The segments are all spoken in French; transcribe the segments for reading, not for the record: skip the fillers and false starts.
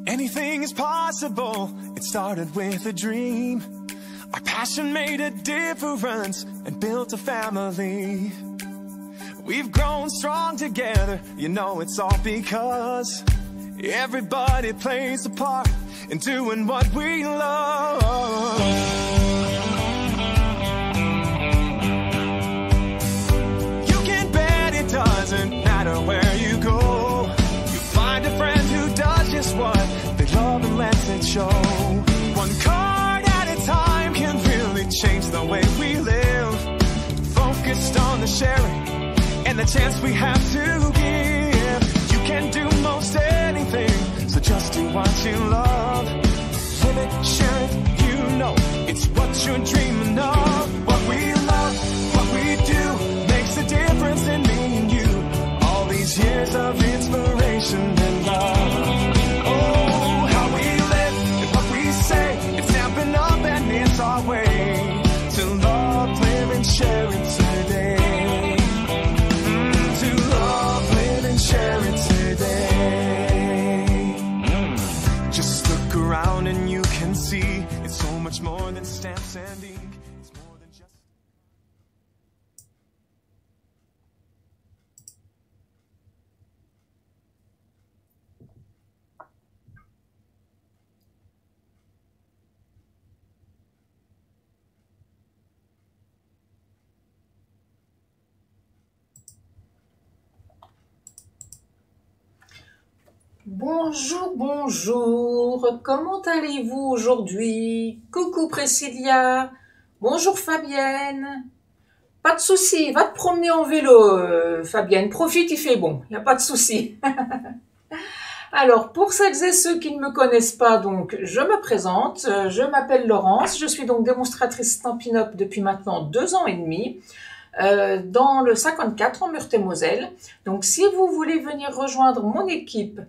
Anything is possible. It started with a dream. Our passion made a difference and built a family. We've grown strong together. You know it's all because everybody plays a part in doing what we love. You can bet it doesn't matter where you go. You find a friend who does just what they love and lets it show. One card at a time can really change the way we live. Focused on the sharing and the chance we have to give. You can do most anything, so just do what you love. Live it, share it, you know it's what you're dreaming of. What we love, what we do makes a difference in me and you. All these years of inspiration and love. Oh, how we live and what we say, it's stepping up and it's our way to love, live and share it today. Share it today. Just look around and you can see it's so much more than stamps and ink. It's more than just... Bonjour, bonjour, comment allez-vous aujourd'hui? Coucou Priscilla, bonjour Fabienne. Pas de souci, va te promener en vélo Fabienne, profite, il fait bon, il n'y a pas de souci. Alors, pour celles et ceux qui ne me connaissent pas, donc, je me présente, je m'appelle Laurence, je suis donc démonstratrice Stampin' Up depuis maintenant 2 ans et demi. Dans le 54 en Meurthe-et-Moselle. Donc, si vous voulez venir rejoindre mon équipe,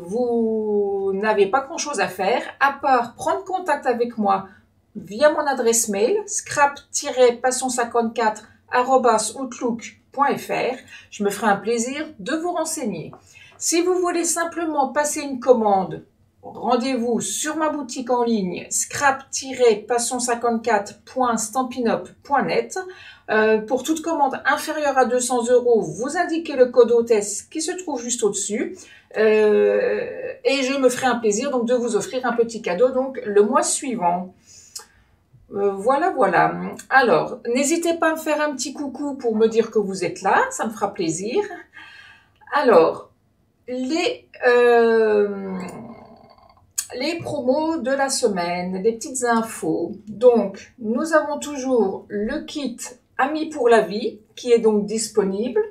vous n'avez pas grand-chose à faire, à part prendre contact avec moi via mon adresse mail, scrap-passion54@outlook.fr. Je me ferai un plaisir de vous renseigner. Si vous voulez simplement passer une commande, rendez-vous sur ma boutique en ligne scrap-passion54.stampinup.net. Pour toute commande inférieure à 200 €, vous indiquez le code hôtesse qui se trouve juste au-dessus. Et je me ferai un plaisir donc de vous offrir un petit cadeau donc le mois suivant. Voilà. Alors, n'hésitez pas à me faire un petit coucou pour me dire que vous êtes là, ça me fera plaisir. Alors, les promos de la semaine, les petites infos. Donc, nous avons toujours le kit Amis pour la vie qui est donc disponible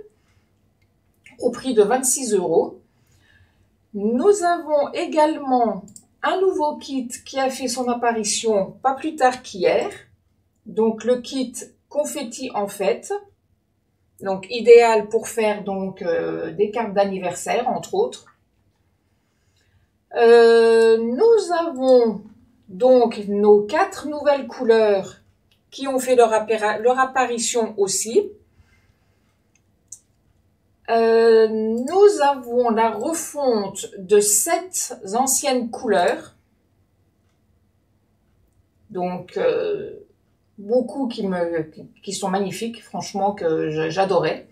au prix de 26 €. Nous avons également un nouveau kit qui a fait son apparition pas plus tard qu'hier. Donc, le kit confetti en fête. Donc, idéal pour faire donc des cartes d'anniversaire, entre autres. Nous avons donc nos 4 nouvelles couleurs qui ont fait leur apparition aussi. Nous avons la refonte de 7 anciennes couleurs. Donc, beaucoup qui sont magnifiques, franchement, que j'adorais.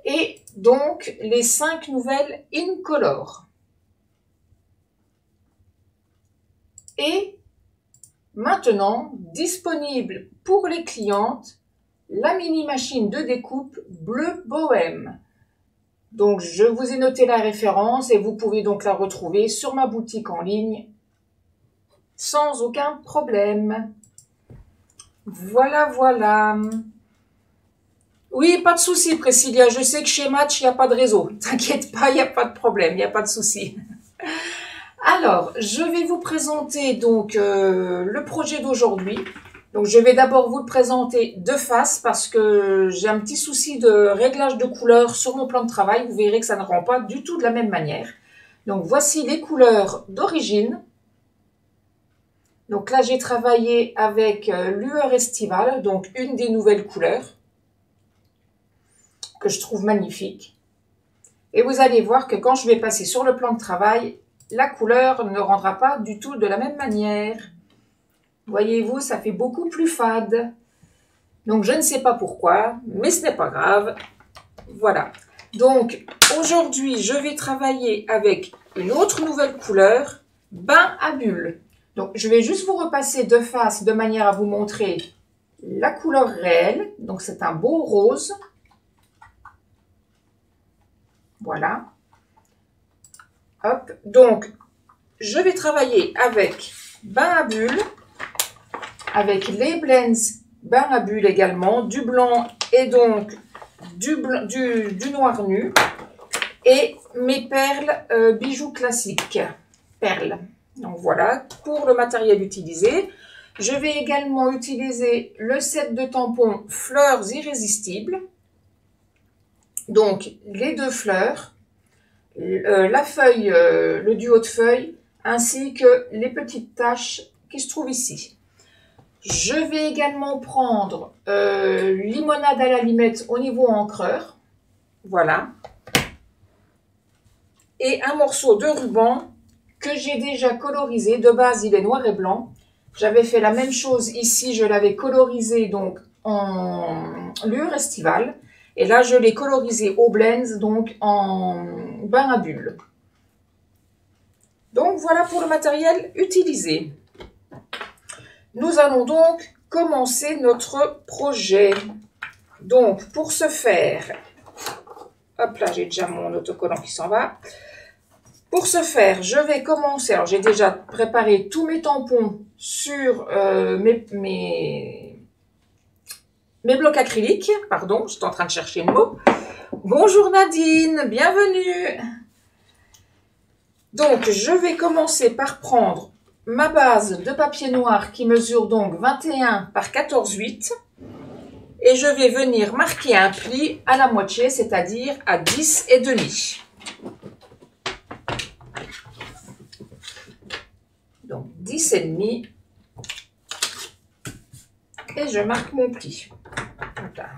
Et donc, les 5 nouvelles Incolor. Et maintenant, disponible pour les clientes, la mini machine de découpe Bleu Bohème. Donc, je vous ai noté la référence et vous pouvez donc la retrouver sur ma boutique en ligne sans aucun problème. Voilà. Oui, pas de souci, Priscilla. Je sais que chez Match, il n'y a pas de réseau. T'inquiète pas, il n'y a pas de problème, il n'y a pas de souci. Alors, je vais vous présenter donc le projet d'aujourd'hui. Donc, je vais d'abord vous le présenter de face parce que j'ai un petit souci de réglage de couleurs sur mon plan de travail. Vous verrez que ça ne rend pas du tout de la même manière. Donc, voici les couleurs d'origine. Donc là, j'ai travaillé avec Lueur Estivale, donc une des nouvelles couleurs que je trouve magnifique. Et vous allez voir que quand je vais passer sur le plan de travail, la couleur ne rendra pas du tout de la même manière. Voyez-vous, ça fait beaucoup plus fade. Donc, je ne sais pas pourquoi, mais ce n'est pas grave. Voilà. Donc, aujourd'hui, je vais travailler avec une autre nouvelle couleur, bain à bulles. Donc, je vais juste vous repasser de face de manière à vous montrer la couleur réelle. Donc, c'est un beau rose. Voilà. Hop. Donc, je vais travailler avec bain à bulles, avec les blends bain à bulles également, du blanc et donc du noir nu et mes perles bijoux classiques. Perles. Donc voilà, pour le matériel utilisé. Je vais également utiliser le set de tampons fleurs irrésistibles. Donc les deux fleurs, la feuille, le duo de feuilles, ainsi que les petites taches qui se trouvent ici. Je vais également prendre limonade à la limette au niveau encreur. Voilà. Et un morceau de ruban que j'ai déjà colorisé. De base, il est noir et blanc. J'avais fait la même chose ici. Je l'avais colorisé donc en lure estivale. Et là, je l'ai colorisé au blends, donc en bain à bulles. Donc, voilà pour le matériel utilisé. Nous allons donc commencer notre projet. Donc, pour ce faire, hop là, j'ai déjà mon autocollant qui s'en va. Pour ce faire, je vais commencer. Alors, j'ai déjà préparé tous mes tampons sur mes blocs acryliques. Pardon, j'étais en train de chercher le mot. Bonjour Nadine, bienvenue. Donc, je vais commencer par prendre ma base de papier noir qui mesure donc 21 par 14,8 et je vais venir marquer un pli à la moitié, c'est-à-dire à 10,5. Donc 10,5 et je marque mon pli. Voilà.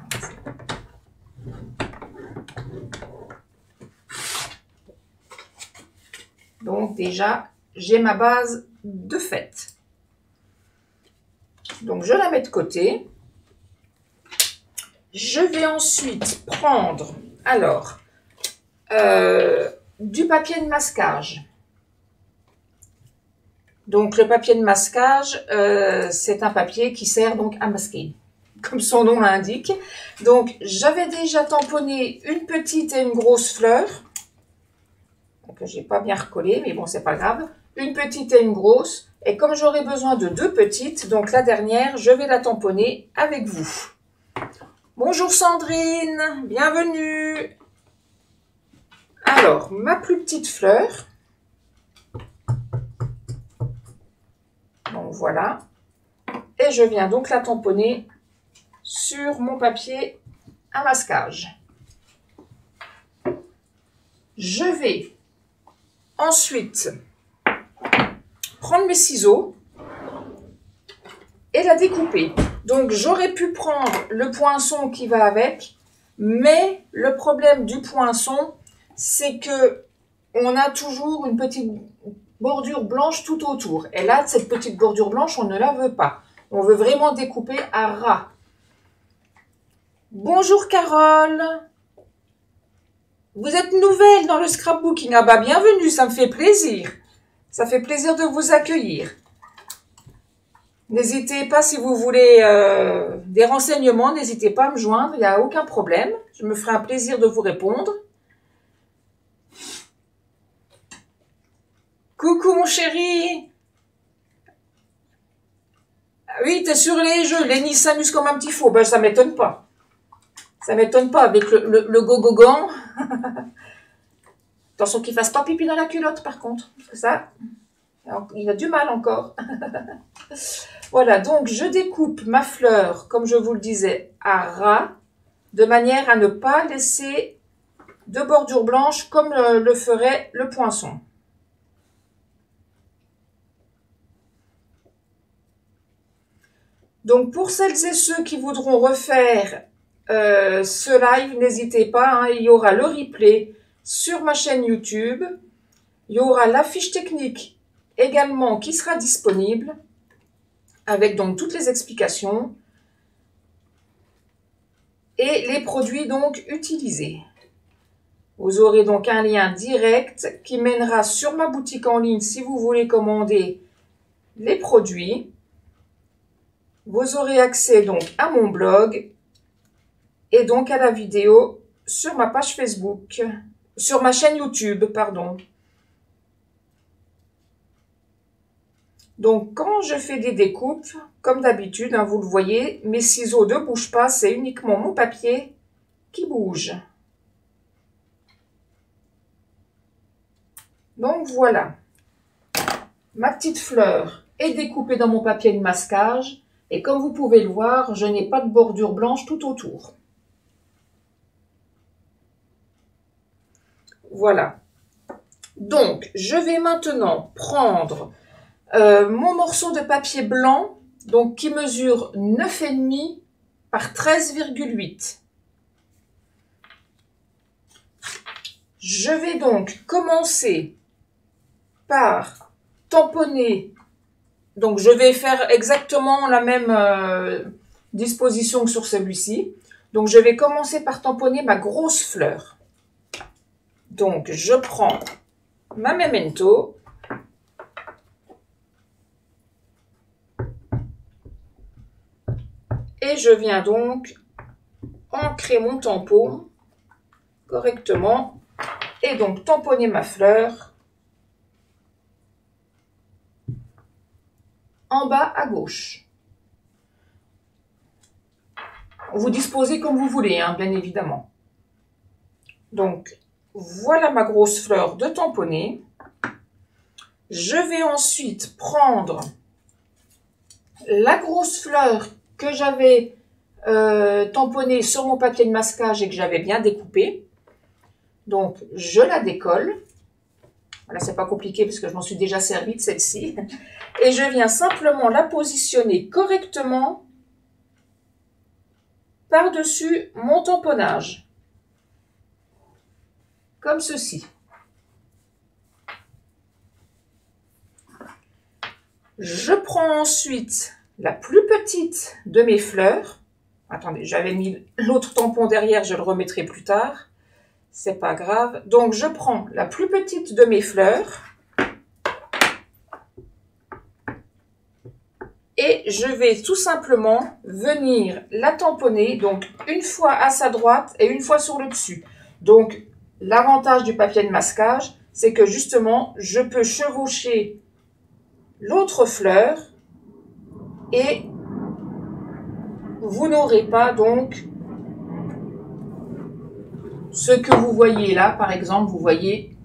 Donc déjà, j'ai ma base de fait. Donc je la mets de côté. Je vais ensuite prendre alors du papier de masquage. Donc le papier de masquage, c'est un papier qui sert donc à masquer, comme son nom l'indique. Donc j'avais déjà tamponné une petite et une grosse fleur, que j'ai pas bien recollé, mais bon c'est pas grave. Une petite et une grosse. Et comme j'aurai besoin de deux petites, donc la dernière, je vais la tamponner avec vous. Bonjour Sandrine, bienvenue. Alors, ma plus petite fleur. Donc voilà. Et je viens donc la tamponner sur mon papier à masquage. Je vais ensuite prendre mes ciseaux et la découper. Donc j'aurais pu prendre le poinçon qui va avec, mais le problème du poinçon, c'est que on a toujours une petite bordure blanche tout autour. Et là, cette petite bordure blanche, on ne la veut pas. On veut vraiment découper à ras. Bonjour Carole. Vous êtes nouvelle dans le scrapbooking. Ah bah bienvenue, ça me fait plaisir. Ça fait plaisir de vous accueillir. N'hésitez pas si vous voulez des renseignements, n'hésitez pas à me joindre, il n'y a aucun problème. Je me ferai un plaisir de vous répondre. Coucou mon chéri. Oui, t'es sur les jeux, Lenny s'amuse comme un petit fou. Ben, ça m'étonne pas. Ça m'étonne pas avec le gogogan. Attention qu'il fasse pas pipi dans la culotte par contre. Parce que ça, il a du mal encore. Voilà, donc je découpe ma fleur, comme je vous le disais, à ras, de manière à ne pas laisser de bordure blanche comme le ferait le poinçon. Donc pour celles et ceux qui voudront refaire ce live, n'hésitez pas, hein, il y aura le replay sur ma chaîne YouTube. Il y aura la fiche technique également qui sera disponible avec donc toutes les explications et les produits donc utilisés. Vous aurez donc un lien direct qui mènera sur ma boutique en ligne si vous voulez commander les produits. Vous aurez accès donc à mon blog et donc à la vidéo sur ma page Facebook, sur ma chaîne YouTube, pardon. Donc, quand je fais des découpes, comme d'habitude, hein, vous le voyez, mes ciseaux ne bougent pas, c'est uniquement mon papier qui bouge. Donc, voilà. Ma petite fleur est découpée dans mon papier de masquage. Et comme vous pouvez le voir, je n'ai pas de bordure blanche tout autour. Voilà. Donc, je vais maintenant prendre mon morceau de papier blanc, donc qui mesure 9,5 par 13,8. Je vais donc commencer par tamponner. Donc, je vais faire exactement la même disposition que sur celui-ci. Donc, je vais commencer par tamponner ma grosse fleur. Donc, je prends ma Memento. Et je viens donc ancrer mon tampon correctement et donc tamponner ma fleur en bas à gauche. Vous disposez comme vous voulez, hein, bien évidemment. Donc, voilà ma grosse fleur de tamponner. Je vais ensuite prendre la grosse fleur que j'avais tamponnée sur mon papier de masquage et que j'avais bien découpée. Donc, je la décolle. Voilà, c'est pas compliqué parce que je m'en suis déjà servi de celle-ci. Et je viens simplement la positionner correctement par-dessus mon tamponnage. Comme ceci. Je prends ensuite la plus petite de mes fleurs. Attendez, j'avais mis l'autre tampon derrière, je le remettrai plus tard. C'est pas grave. Donc, je prends la plus petite de mes fleurs. Et je vais tout simplement venir la tamponner, donc une fois à sa droite et une fois sur le dessus. Donc, l'avantage du papier de masquage, c'est que justement, je peux chevaucher l'autre fleur et vous n'aurez pas donc ce que vous voyez là. Par exemple, vous voyez,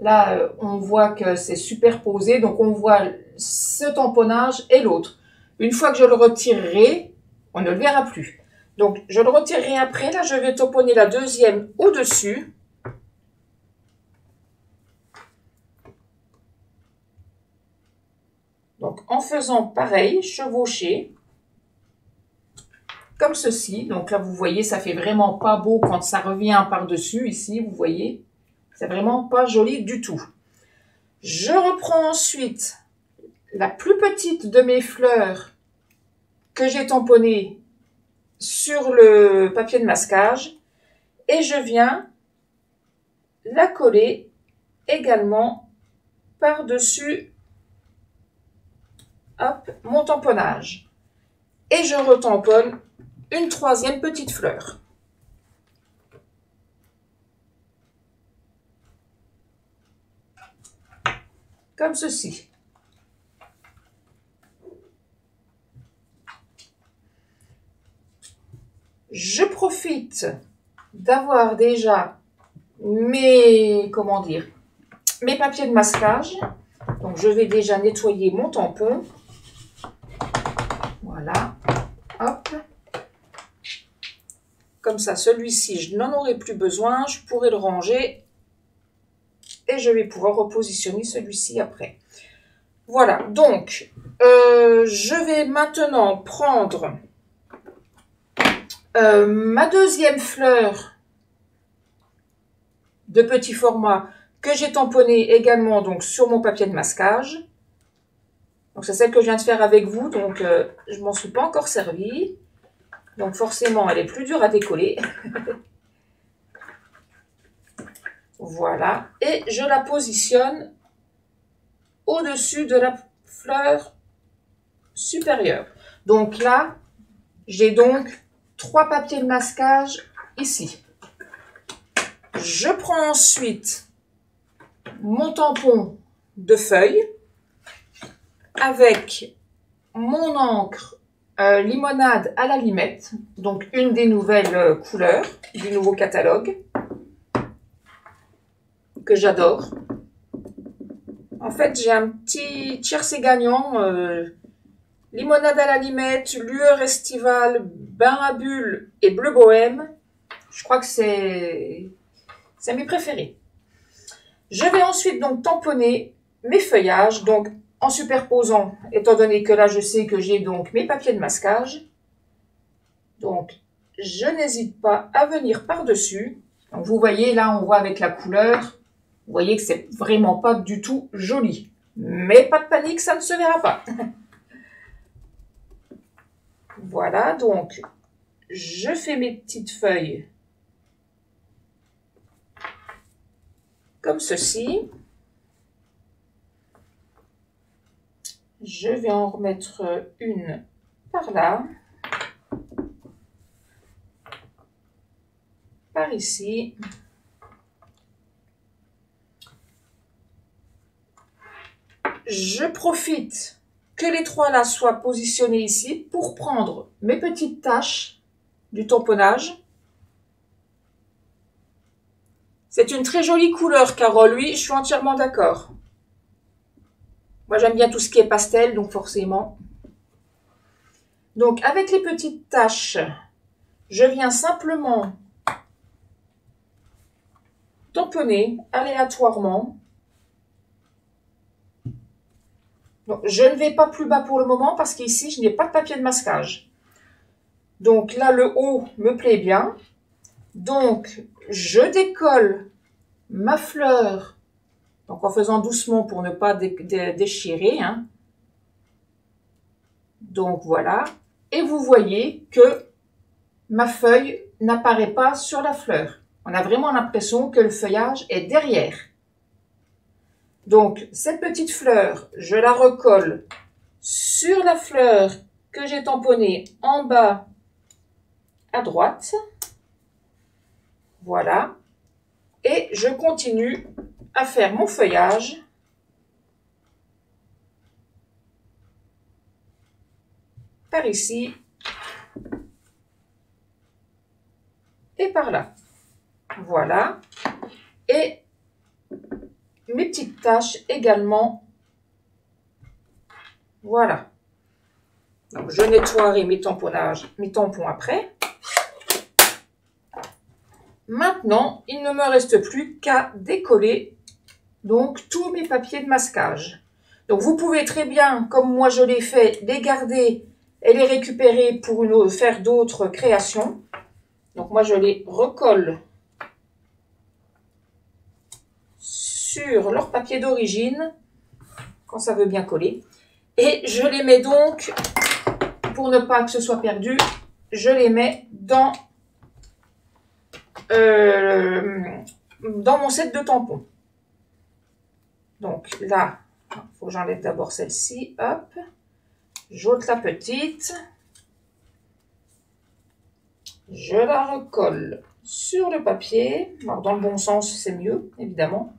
là, on voit que c'est superposé, donc on voit ce tamponnage et l'autre. Une fois que je le retirerai, on ne le verra plus. Donc, je le retirerai après. Là, je vais tamponner la deuxième au-dessus. Donc, en faisant pareil, chevaucher, comme ceci. Donc là, vous voyez, ça fait vraiment pas beau quand ça revient par-dessus, ici, vous voyez. C'est vraiment pas joli du tout. Je reprends ensuite la plus petite de mes fleurs que j'ai tamponnée sur le papier de masquage et je viens la coller également par-dessus mon tamponnage. Et je retamponne une troisième petite fleur. Comme ceci. Je profite d'avoir déjà mes papiers de masquage. Donc, je vais déjà nettoyer mon tampon. Voilà. Hop. Comme ça, celui-ci, je n'en aurai plus besoin. Je pourrai le ranger. Et je vais pouvoir repositionner celui-ci après. Voilà. Donc, je vais maintenant prendre ma deuxième fleur de petit format que j'ai tamponné également donc sur mon papier de masquage. Donc c'est celle que je viens de faire avec vous, donc je m'en suis pas encore servi. Donc forcément elle est plus dure à décoller. Voilà, et je la positionne au-dessus de la fleur supérieure. Donc là, j'ai donc 3 papiers de masquage ici. Je prends ensuite mon tampon de feuille avec mon encre limonade à la limette, donc une des nouvelles couleurs du nouveau catalogue que j'adore. En fait, j'ai un petit tiercé gagnant, limonade à la limette, lueur estivale, bain à bulles et bleu bohème. Je crois que c'est mes préférés. Je vais ensuite donc tamponner mes feuillages, donc en superposant, étant donné que là je sais que j'ai donc mes papiers de masquage. Donc je n'hésite pas à venir par-dessus. Donc vous voyez là, on voit avec la couleur, vous voyez que c'est vraiment pas du tout joli. Mais pas de panique, ça ne se verra pas. Voilà, donc je fais mes petites feuilles comme ceci. Je vais en remettre une par là, par ici. Je profite que les 3 là soient positionnés ici pour prendre mes petites taches du tamponnage. C'est une très jolie couleur, Carole, oui, je suis entièrement d'accord. Moi, j'aime bien tout ce qui est pastel, donc forcément. Donc, avec les petites taches, je viens simplement tamponner aléatoirement. Donc, je ne vais pas plus bas pour le moment parce qu'ici, je n'ai pas de papier de masquage. Donc là, le haut me plaît bien. Donc, je décolle ma fleur, donc en faisant doucement pour ne pas déchirer. Hein. Donc voilà. Et vous voyez que ma feuille n'apparaît pas sur la fleur. On a vraiment l'impression que le feuillage est derrière. Donc, cette petite fleur, je la recolle sur la fleur que j'ai tamponnée en bas à droite. Voilà. Et je continue à faire mon feuillage. Par ici. Et par là. Voilà. Et mes petites taches également. Voilà. Donc, je nettoierai mes tampons après. Maintenant, il ne me reste plus qu'à décoller donc tous mes papiers de masquage. Donc, vous pouvez très bien, comme moi je l'ai fait, les garder et les récupérer pour faire d'autres créations. Donc, moi je les recolle sur leur papier d'origine, quand ça veut bien coller. Et je les mets donc, pour ne pas que ce soit perdu, je les mets dans mon set de tampons. Donc là, il faut que j'enlève d'abord celle-ci. Hop, j'ôte la petite. Je la recolle sur le papier. Alors, dans le bon sens, c'est mieux, évidemment.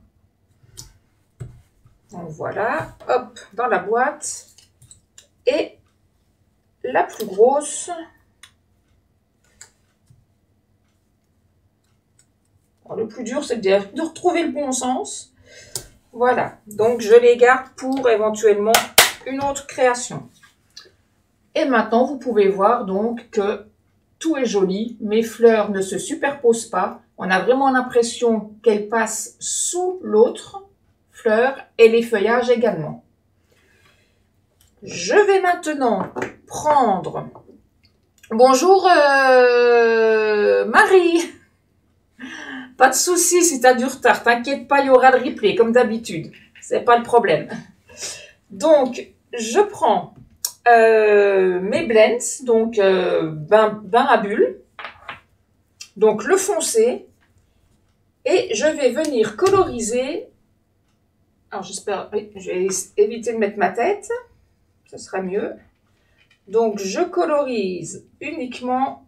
Donc voilà, hop, dans la boîte. Et la plus grosse. Alors, le plus dur, c'est de retrouver le bon sens. Voilà, donc je les garde pour éventuellement une autre création. Et maintenant, vous pouvez voir donc que tout est joli. Mes fleurs ne se superposent pas. On a vraiment l'impression qu'elles passent sous l'autre fleur et les feuillages également. Je vais maintenant prendre... Bonjour Marie. Pas de souci si tu as du retard, t'inquiète pas, il y aura le replay comme d'habitude. C'est pas le problème. Donc, je prends mes blends, donc bain à bulles, donc le foncé, et je vais venir coloriser. Alors j'espère, oui, je vais éviter de mettre ma tête, ce sera mieux. Donc je colorise uniquement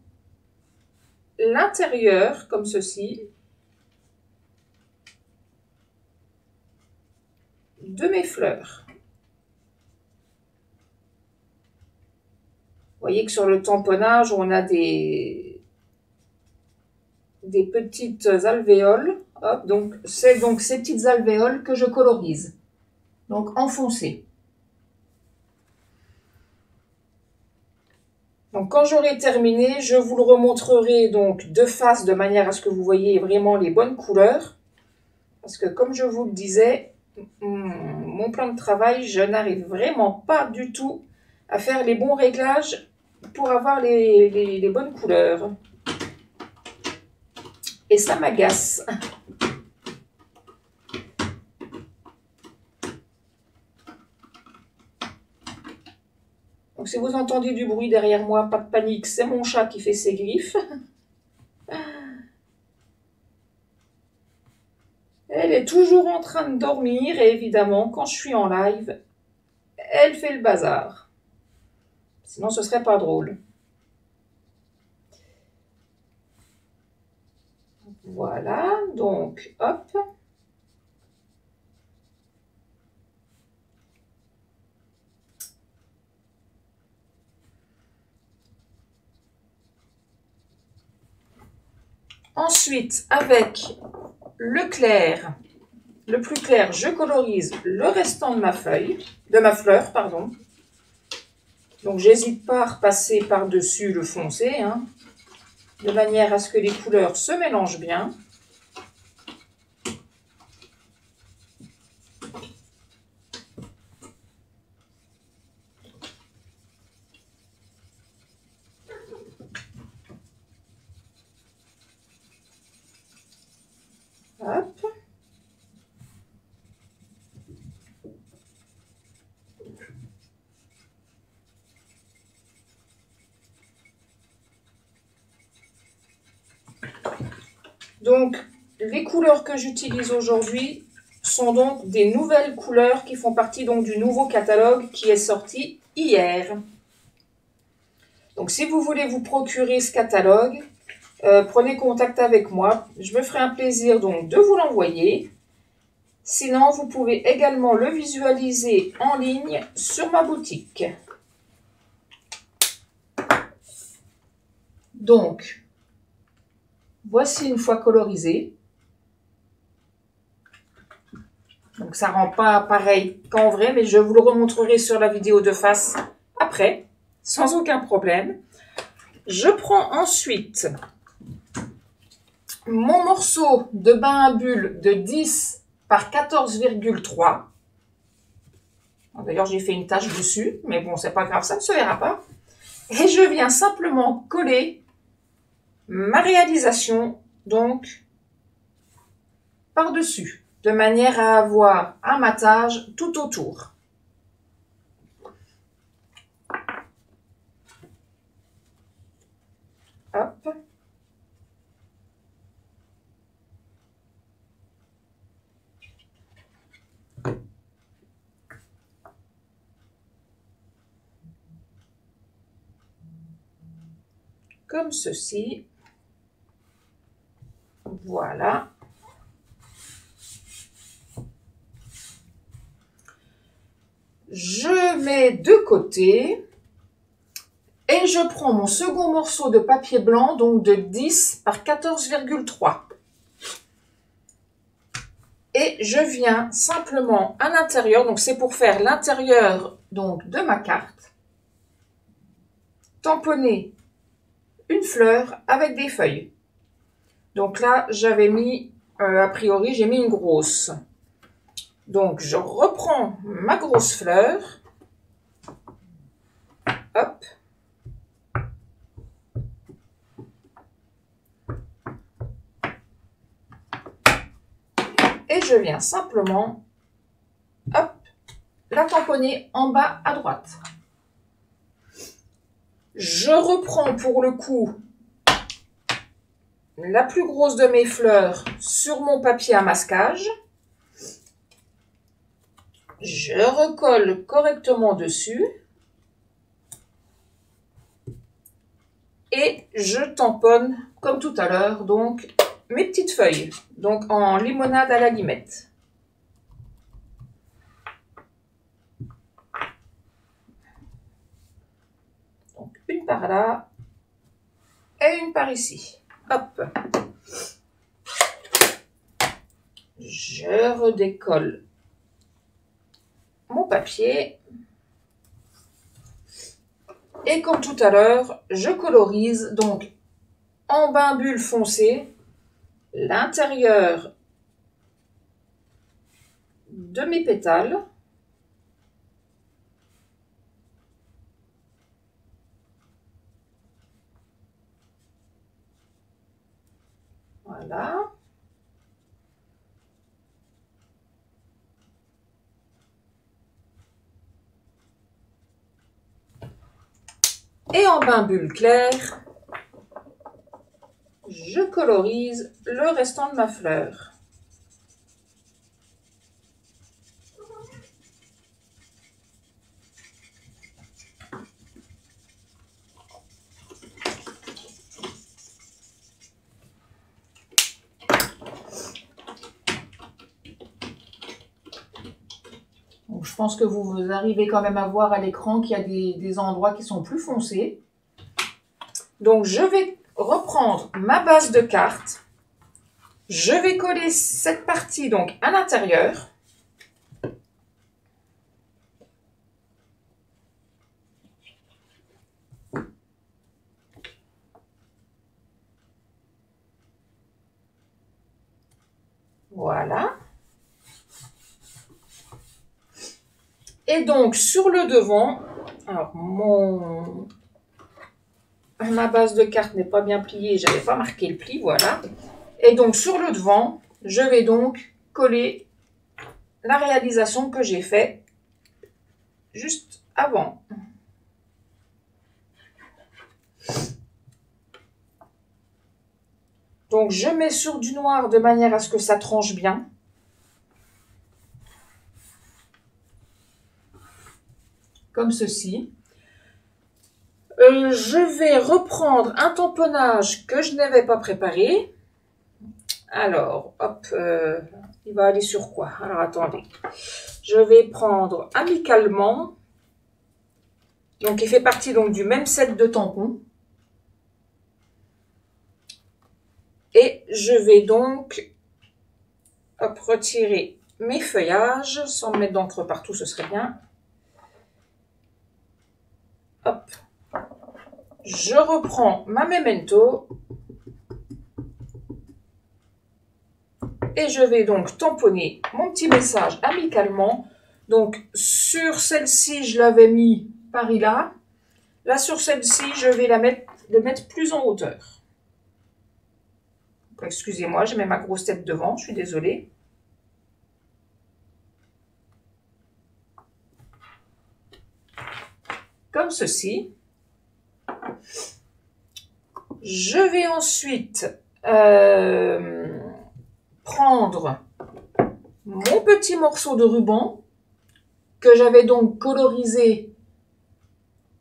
l'intérieur comme ceci de mes fleurs. Vous voyez que sur le tamponnage, on a des petites alvéoles. Hop, donc c'est donc ces petites alvéoles que je colorise. Donc en foncé. Donc quand j'aurai terminé, je vous le remontrerai donc de face de manière à ce que vous voyez vraiment les bonnes couleurs. Parce que comme je vous le disais, mon plan de travail, je n'arrive vraiment pas du tout à faire les bons réglages pour avoir les bonnes couleurs. Et ça m'agace. Donc si vous entendez du bruit derrière moi, pas de panique, c'est mon chat qui fait ses griffes. Elle est toujours en train de dormir et évidemment, quand je suis en live, elle fait le bazar. Sinon, ce serait pas drôle. Voilà, donc, hop. Ensuite, avec le clair, le plus clair, je colorise le restant de ma fleur, pardon. Donc, j'hésite pas à repasser par-dessus le foncé, hein, de manière à ce que les couleurs se mélangent bien. Hop. Donc, les couleurs que j'utilise aujourd'hui sont donc des nouvelles couleurs qui font partie donc du nouveau catalogue qui est sorti hier. Donc, si vous voulez vous procurer ce catalogue, prenez contact avec moi. Je me ferai un plaisir donc de vous l'envoyer. Sinon, vous pouvez également le visualiser en ligne sur ma boutique. Donc, voici une fois colorisé. Donc, ça rend pas pareil qu'en vrai, mais je vous le remontrerai sur la vidéo de face après, sans aucun problème. Je prends ensuite mon morceau de bain à bulles de 10 par 14,3. D'ailleurs, j'ai fait une tache dessus, mais bon, c'est pas grave, ça ne se verra pas. Et je viens simplement coller ma réalisation, donc, par-dessus, de manière à avoir un matage tout autour. Hop. Comme ceci. Voilà. Je mets de côté et je prends mon second morceau de papier blanc, donc de 10 par 14,3. Et je viens simplement à l'intérieur, donc c'est pour faire l'intérieur donc de ma carte, tamponner une fleur avec des feuilles. Donc là, j'avais mis, a priori, j'ai mis une grosse. Donc, je reprends ma grosse fleur. Hop. Et je viens simplement, hop, la tamponner en bas à droite. Je reprends pour le coup la plus grosse de mes fleurs sur mon papier à masquage. Je recolle correctement dessus. Et je tamponne, comme tout à l'heure, donc mes petites feuilles. Donc en limonade à la limette. Donc une par là et une par ici. Hop. Je redécolle mon papier. Et comme tout à l'heure, je colorise donc en bain bulle foncé l'intérieur de mes pétales. Voilà. Et en bain bulle clair, je colorise le restant de ma fleur. Donc, je pense que vous arrivez quand même à voir à l'écran qu'il y a des endroits qui sont plus foncés. Donc, je vais reprendre ma base de carte. Je vais coller cette partie donc à l'intérieur. Voilà. Et donc, sur le devant, alors ma base de carte n'est pas bien pliée, je n'avais pas marqué le pli, voilà. Et donc, sur le devant, je vais donc coller la réalisation que j'ai faite juste avant. Donc, je mets sur du noir de manière à ce que ça tranche bien. Comme ceci. Je vais reprendre un tamponnage que je n'avais pas préparé. Alors, hop, il va aller sur quoi? Alors, attendez. Je vais prendre Amicalement. Donc, il fait partie donc du même set de tampons. Et je vais donc hop, retirer mes feuillages, sans mettre d'encre partout, ce serait bien. Hop. Je reprends ma Memento. Et je vais donc tamponner mon petit message Amicalement. Donc, sur celle-ci, je l'avais mis par là. Là, sur celle-ci, je vais le mettre plus en hauteur. Excusez-moi, j'ai mis ma grosse tête devant, je suis désolée. Comme ceci. Je vais ensuite prendre mon petit morceau de ruban que j'avais donc colorisé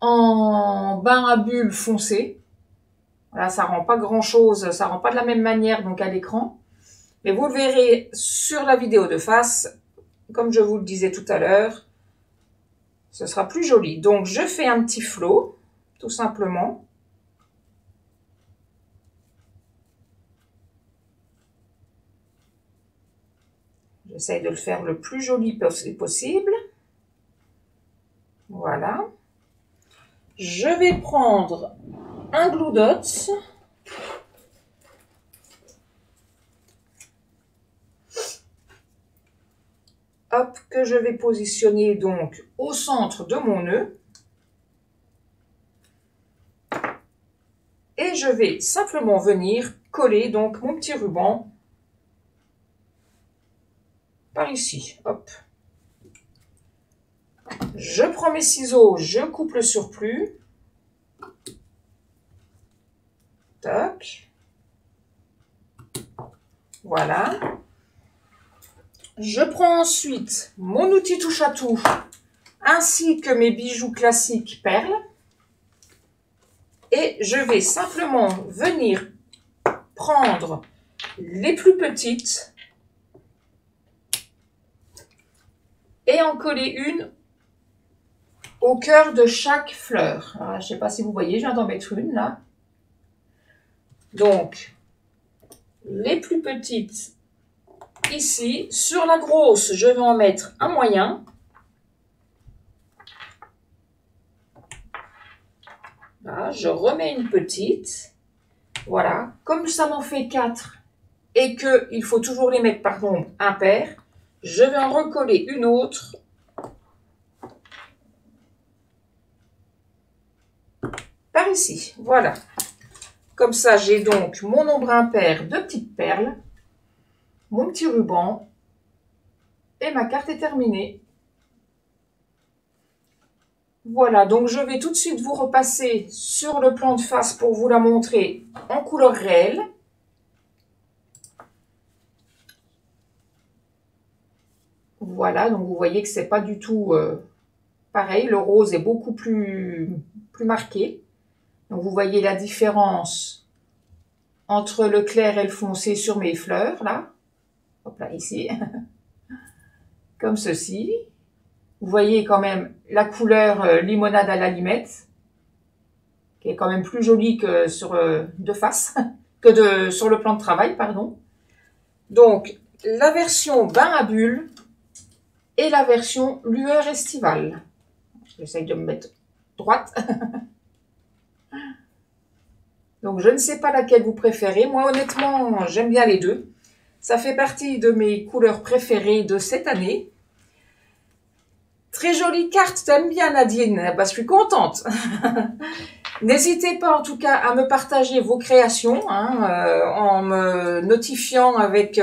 en bain à bulles foncé. Voilà, ça rend pas grand chose, ça rend pas de la même manière donc à l'écran. Mais vous le verrez sur la vidéo de face, comme je vous le disais tout à l'heure, ce sera plus joli. Donc je fais un petit flot, tout simplement. J'essaye de le faire le plus joli possible. Voilà. Je vais prendre un Glue Dots. Hop, que je vais positionner donc au centre de mon nœud. Et je vais simplement venir coller donc mon petit ruban par ici. Hop. Je prends mes ciseaux, je coupe le surplus. Tac. Voilà. Je prends ensuite mon outil touche à tout ainsi que mes bijoux classiques perles. Et je vais simplement venir prendre les plus petites et en coller une au cœur de chaque fleur. Alors, je ne sais pas si vous voyez, je viens d'en mettre une là. Donc, les plus petites ici. Sur la grosse, je vais en mettre un moyen. Là, je remets une petite. Voilà. Comme ça m'en fait 4 et qu'il faut toujours les mettre par nombre impair, je vais en recoller une autre. Par ici. Voilà. Comme ça, j'ai donc mon nombre impair de petites perles, mon petit ruban et ma carte est terminée. Voilà, donc je vais tout de suite vous repasser sur le plan de face pour vous la montrer en couleur réelle. Voilà, donc vous voyez que c'est pas du tout pareil. Le rose est beaucoup plus marqué. Donc vous voyez la différence entre le clair et le foncé sur mes fleurs, là. Hop là, ici. Comme ceci. Vous voyez quand même la couleur limonade à la limette, qui est quand même plus jolie que sur de face, que sur le plan de travail, pardon. Donc, la version bain à bulles et la version lueur estivale. J'essaye de me mettre droite. Donc, je ne sais pas laquelle vous préférez. Moi, honnêtement, j'aime bien les deux. Ça fait partie de mes couleurs préférées de cette année. Très jolie carte, t'aimes bien Nadine? Bah, je suis contente. N'hésitez pas en tout cas à me partager vos créations en me notifiant avec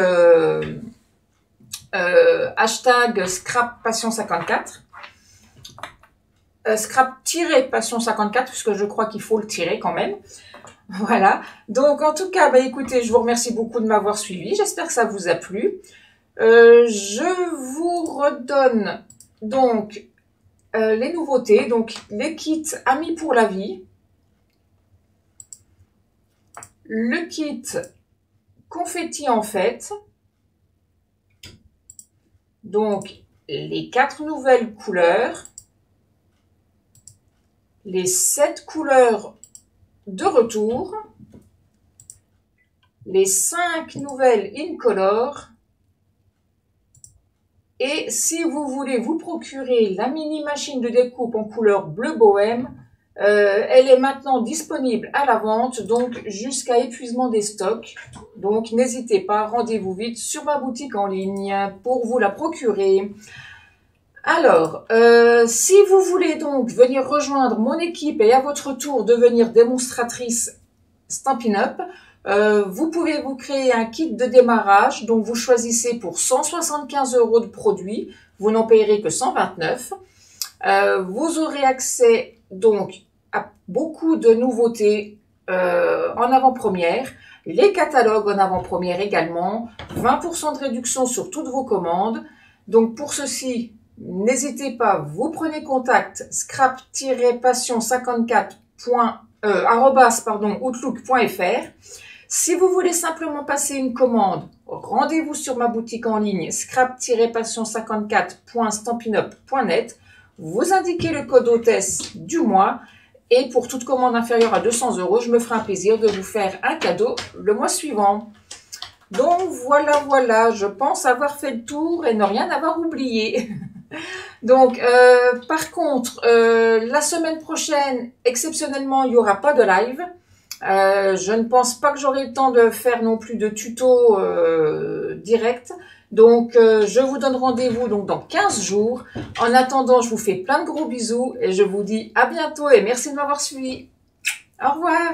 hashtag scrap-passion54. Scrap-passion54, puisque je crois qu'il faut le tirer quand même. Voilà. Donc en tout cas, bah, écoutez, je vous remercie beaucoup de m'avoir suivi. J'espère que ça vous a plu. Je vous redonne donc les nouveautés, donc les kits Amis pour la vie, le kit confetti en fête, donc les 4 nouvelles couleurs, les 7 couleurs de retour, les 5 nouvelles incolores. Et si vous voulez vous procurer la mini machine de découpe en couleur bleu bohème, elle est maintenant disponible à la vente, donc jusqu'à épuisement des stocks. Donc n'hésitez pas, rendez-vous vite sur ma boutique en ligne pour vous la procurer. Alors, si vous voulez donc venir rejoindre mon équipe et à votre tour devenir démonstratrice Stampin' Up, vous pouvez vous créer un kit de démarrage, donc vous choisissez pour 175 € de produits, vous n'en payerez que 129. Vous aurez accès donc à beaucoup de nouveautés en avant-première, les catalogues en avant-première également, 20% de réduction sur toutes vos commandes. Donc pour ceci, n'hésitez pas, vous prenez contact scrap-passion54@outlook.fr. Si vous voulez simplement passer une commande, rendez-vous sur ma boutique en ligne scrap-passion54.stampinup.net. Vous indiquez le code hôtesse du mois et pour toute commande inférieure à 200 €, je me ferai un plaisir de vous faire un cadeau le mois suivant. Donc voilà, je pense avoir fait le tour et ne rien avoir oublié. Donc, par contre, la semaine prochaine, exceptionnellement, il n'y aura pas de live. Je ne pense pas que j'aurai le temps de faire non plus de tuto direct. Donc, je vous donne rendez-vous donc dans 15 jours. En attendant, je vous fais plein de gros bisous et je vous dis à bientôt et merci de m'avoir suivi. Au revoir.